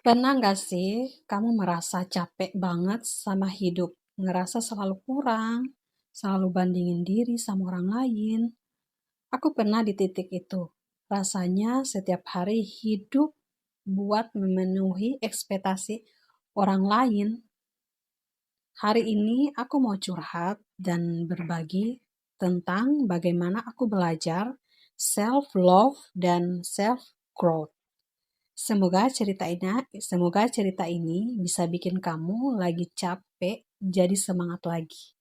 Pernah nggak sih kamu merasa capek banget sama hidup? Ngerasa selalu kurang, selalu bandingin diri sama orang lain? Aku pernah di titik itu. Rasanya setiap hari hidup buat memenuhi ekspektasi orang lain. Hari ini aku mau curhat dan berbagi tentang bagaimana aku belajar self-love dan self-growth. Semoga cerita ini bisa bikin kamu lagi capek jadi semangat lagi.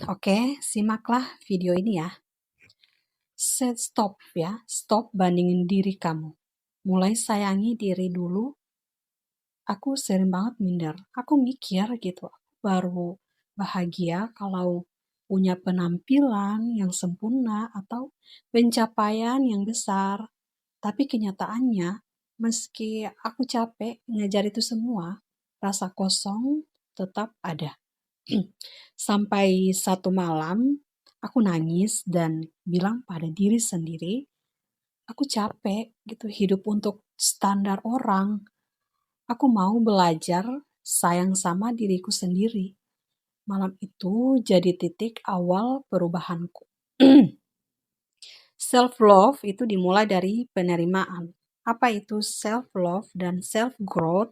Oke, simaklah video ini ya. Stop bandingin diri kamu. Mulai sayangi diri dulu. Aku sering banget minder. Aku mikir gitu, aku baru bahagia kalau punya penampilan yang sempurna atau pencapaian yang besar. Tapi kenyataannya, meski aku capek ngejar itu semua, rasa kosong tetap ada. Sampai satu malam, aku nangis dan bilang pada diri sendiri, aku capek gitu hidup untuk standar orang. Aku mau belajar sayang sama diriku sendiri. Malam itu jadi titik awal perubahanku. Self-love itu dimulai dari penerimaan. Apa itu self-love dan self-growth?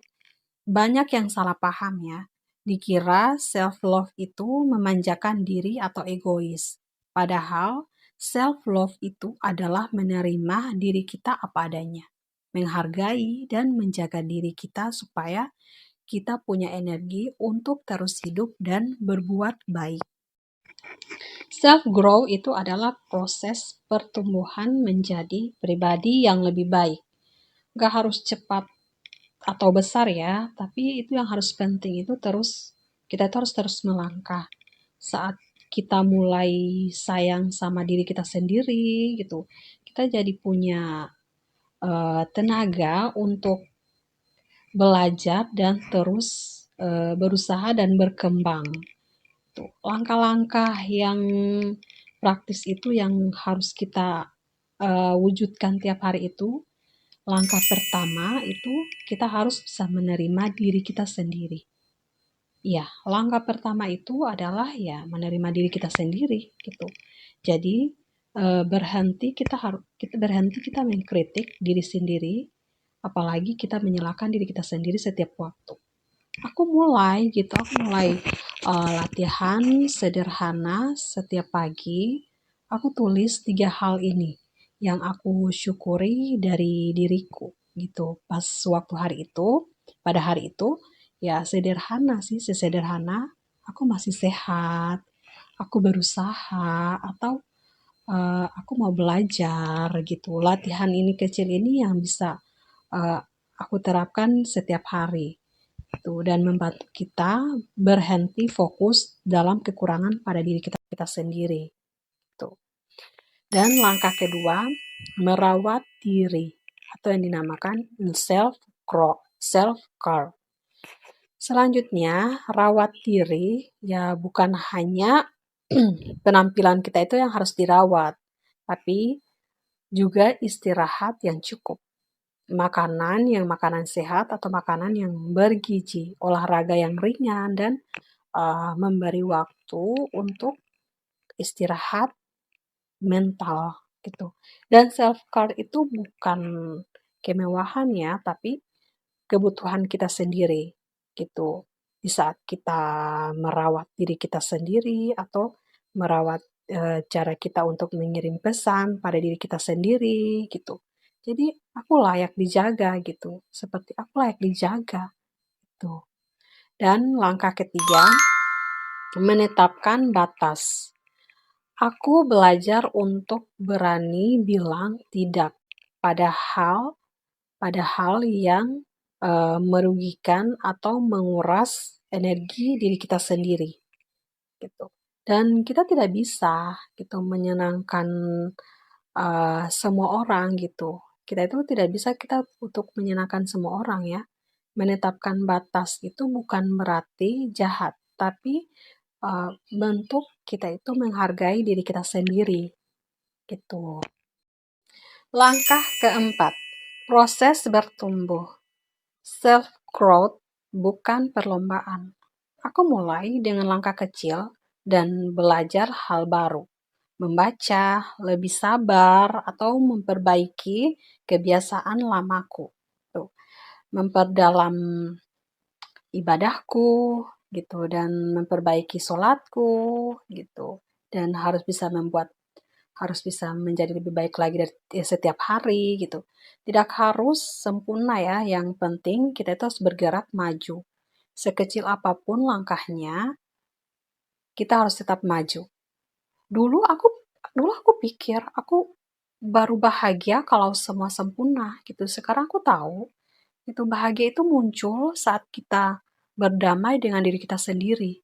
Banyak yang salah paham ya. Dikira self-love itu memanjakan diri atau egois. Padahal self-love itu adalah menerima diri kita apa adanya. Menghargai dan menjaga diri kita supaya kita punya energi untuk terus hidup dan berbuat baik. Self-grow itu adalah proses pertumbuhan menjadi pribadi yang lebih baik. Gak harus cepat atau besar ya, tapi itu yang harus penting itu kita itu harus terus melangkah. Saat kita mulai sayang sama diri kita sendiri gitu, kita jadi punya tenaga untuk belajar dan terus berusaha dan berkembang. Langkah-langkah yang praktis itu yang harus kita wujudkan tiap hari itu. Langkah pertama itu kita harus bisa menerima diri kita sendiri. Ya, langkah pertama itu adalah ya menerima diri kita sendiri gitu. Jadi berhenti kita mengkritik diri sendiri, apalagi kita menyalahkan diri kita sendiri setiap waktu. Aku mulai latihan sederhana setiap pagi. Aku tulis 3 hal ini yang aku syukuri dari diriku gitu. Pas waktu pada hari itu, ya sederhana sih, sesederhana aku masih sehat, aku berusaha, atau aku mau belajar gitu. Latihan ini kecil ini yang bisa uh, aku terapkan setiap hari dan membantu kita berhenti fokus dalam kekurangan pada diri kita sendiri. Tuh. Dan langkah kedua, merawat diri atau yang dinamakan self-care. Selanjutnya, rawat diri ya bukan hanya penampilan kita itu yang harus dirawat, tapi juga istirahat yang cukup. Makanan sehat atau makanan yang bergizi, olahraga yang ringan, dan memberi waktu untuk istirahat mental gitu. Dan self care itu bukan kemewahan ya, tapi kebutuhan kita sendiri gitu. Di saat kita merawat diri kita sendiri atau merawat cara kita untuk mengirim pesan pada diri kita sendiri gitu. Jadi aku layak dijaga gitu, seperti aku layak dijaga gitu. Dan langkah ketiga, menetapkan batas. Aku belajar untuk berani bilang tidak pada hal yang merugikan atau menguras energi diri kita sendiri gitu. Dan kita tidak bisa gitu menyenangkan semua orang gitu. Kita itu tidak bisa kita untuk menyenangkan semua orang ya. Menetapkan batas itu bukan berarti jahat, tapi bentuk kita itu menghargai diri kita sendiri gitu. Langkah keempat, proses bertumbuh. Self-growth bukan perlombaan. Aku mulai dengan langkah kecil dan belajar hal baru. Membaca, lebih sabar, atau memperbaiki kebiasaan lamaku. Tuh, memperdalam ibadahku gitu dan memperbaiki sholatku gitu dan harus bisa menjadi lebih baik lagi dari setiap hari gitu. Tidak harus sempurna ya, yang penting kita itu harus bergerak maju. Sekecil apapun langkahnya, kita harus tetap maju. Dulu aku dulu aku pikir aku baru bahagia kalau semua sempurna gitu. Sekarang aku tahu itu bahagia itu muncul saat kita berdamai dengan diri kita sendiri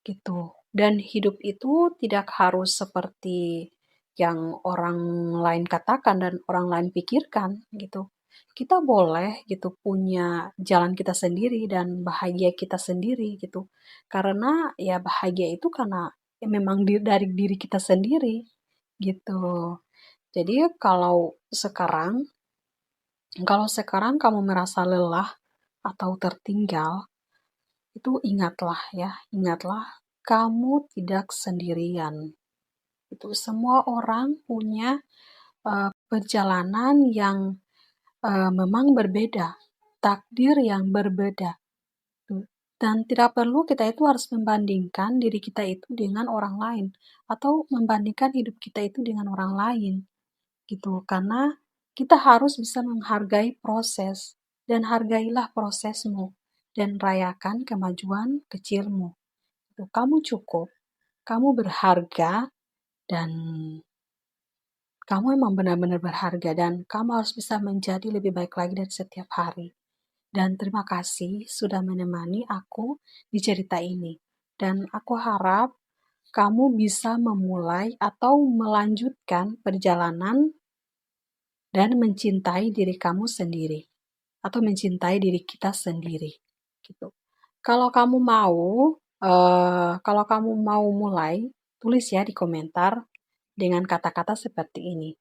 gitu. Dan hidup itu tidak harus seperti yang orang lain katakan dan orang lain pikirkan gitu. Kita boleh gitu punya jalan kita sendiri dan bahagia kita sendiri gitu. Karena ya bahagia itu karena ya memang dari diri kita sendiri gitu. Jadi kalau sekarang kamu merasa lelah atau tertinggal, itu ingatlah kamu tidak sendirian. Itu semua orang punya perjalanan yang memang berbeda, takdir yang berbeda. Dan tidak perlu kita itu harus membandingkan diri kita itu dengan orang lain atau membandingkan hidup kita itu dengan orang lain gitu. Karena kita harus bisa menghargai proses dan hargailah prosesmu dan rayakan kemajuan kecilmu. Gitu. Kamu cukup, kamu berharga dan kamu emang benar-benar berharga dan kamu harus bisa menjadi lebih baik lagi dari setiap hari. Dan terima kasih sudah menemani aku di cerita ini. Dan aku harap kamu bisa memulai atau melanjutkan perjalanan dan mencintai diri kamu sendiri atau mencintai diri kita sendiri gitu. Kalau kamu mau kalau kamu mau mulai, tulis ya di komentar dengan kata-kata seperti ini.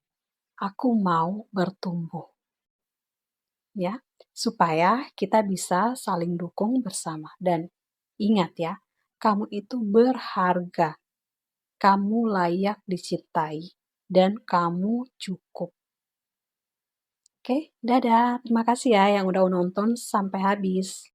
Aku mau bertumbuh. Ya, supaya kita bisa saling dukung bersama. Dan ingat ya, kamu itu berharga. Kamu layak dicintai dan kamu cukup. Oke, dadah. Terima kasih ya yang udah nonton sampai habis.